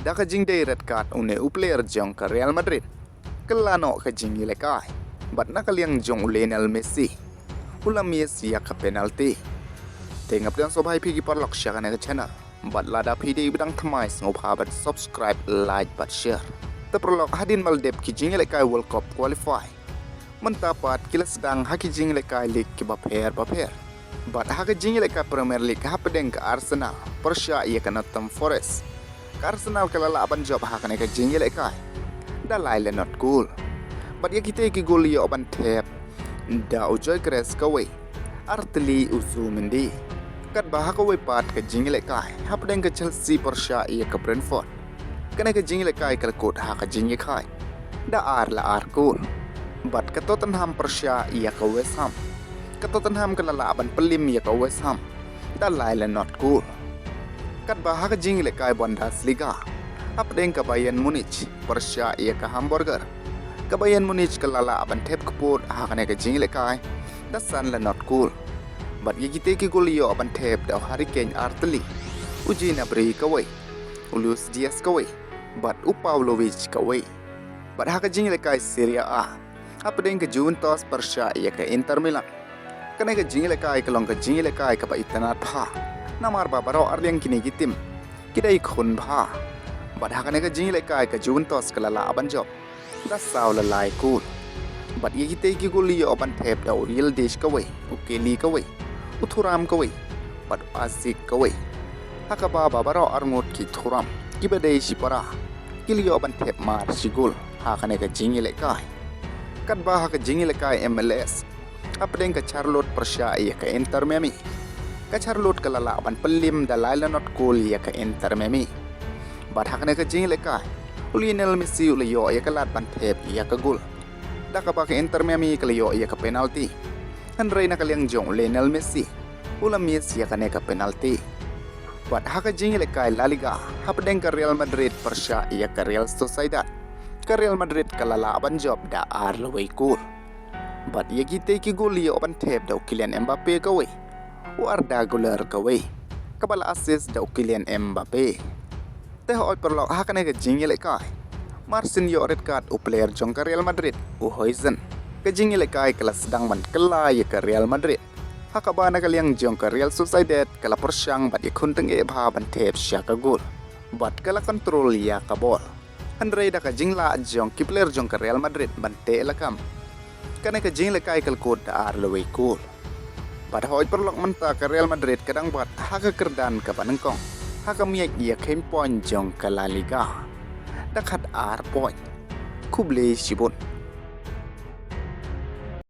da ka jing de red card une player jong ka Real Madrid kelano ka jing ilekai bat nakaliang jong Lionel Messi ulam Messi ya ka penalty tengap dan sobai pigi parlok syakane ka channel bat lada video bidang thamai sngopa bat subscribe like bat share terperlok hadin maldep ki jing ilekai World Cup qualify mentapat kila sedang haki jing ilekai league ki baper bat haki jing ilekai Premier League hapedeng ka Arsenal Persya ia ka Nottingham Forest Arsenal kalala aban job hakane ka jing ilekai da laile not cool but ya kita ki gol yo ban tep da ujoy kres kawe artli uzumendi kat bah kawe pat ka jing ilekai hapdeng ka Chelsea Persya ia ka Brentford kana ka jing ilekai kal kot ha ka jing ilekai da la cool but ka Tottenham Persya ia ka West Ham ka Tottenham kalala aban pelim ia ka West Ham da laile not cool kat bah ka jing ilekai Bundesliga apdeng ka Bayern Munich Persya ia ka Hamburger ka Bayern Munich kalala aban tep kaput hakane ka jing ilekai da san la not cool but ye gite ki golio aban tep da Hurricane Artli uji na bri kawai Luis Diaz kawai but Upavlovic kawai but haka jing ilekai Serie A apdeng ka Juventus Persya ia ka Inter Milan kana ka jing ilekai kalong ka jing ilekai ka ba itanat pha namar babaro arliang kini gitim kidai khun bha but hakane ka jing ilekai ka Juventus kalala aban job da saula lai cool but ye gite ki golio aban tep da Real Dish kawai ukeli kawai uthuram kawai but asik kawai haka ba babaro arngot ki thuram ki badai sipara kilio aban tep mar sigul hakane ka jing ilekai kat ba haka jing ilekai MLS apdeng ka Charlotte Persya ia ka Inter Miami ka Charlotte kalala aban pelim da laila not cool ia ka Inter Miami but hakane ka jing ilekai Lionel Messi uliyo ia ka lat ban tep ia ka gol da ka ba ka Inter Miami kaliyo ia ka penalty hanrei na kaliang jong Lionel Messi ulam Messi ia ka ne ka penalty but haka jing ilekai La Liga hapdeng ka Real Madrid Persya ia ka Real Sociedad ka Real Madrid kalala aban job da arlaway cool but ye gite ki gol ia ban tep da Kylian Mbappe kawe Arda Güler kawe kabala assist da Kylian Mbappe teh oi perlok hakane ka jing ilekai Marcinho red card player jong ka Real Madrid Hoizen ka jing ilekai kala sedang man kelai ka Real Madrid hakabana kaliang jong ka Real Sociedad kala persyang bat ikun teng e bha ban tep sya ka gol bat kala kontrol ya ka bol handrei da ka jing la jong ki player jong ka Real Madrid ban te lakam kana ka jing ilekai kal kod ar lewei cool bat hoi perlok menta ka Real Madrid kadang bat haka kerdan ka panengkong haka miyak ia kem point jong ka La Liga dakat ar point kuble sibun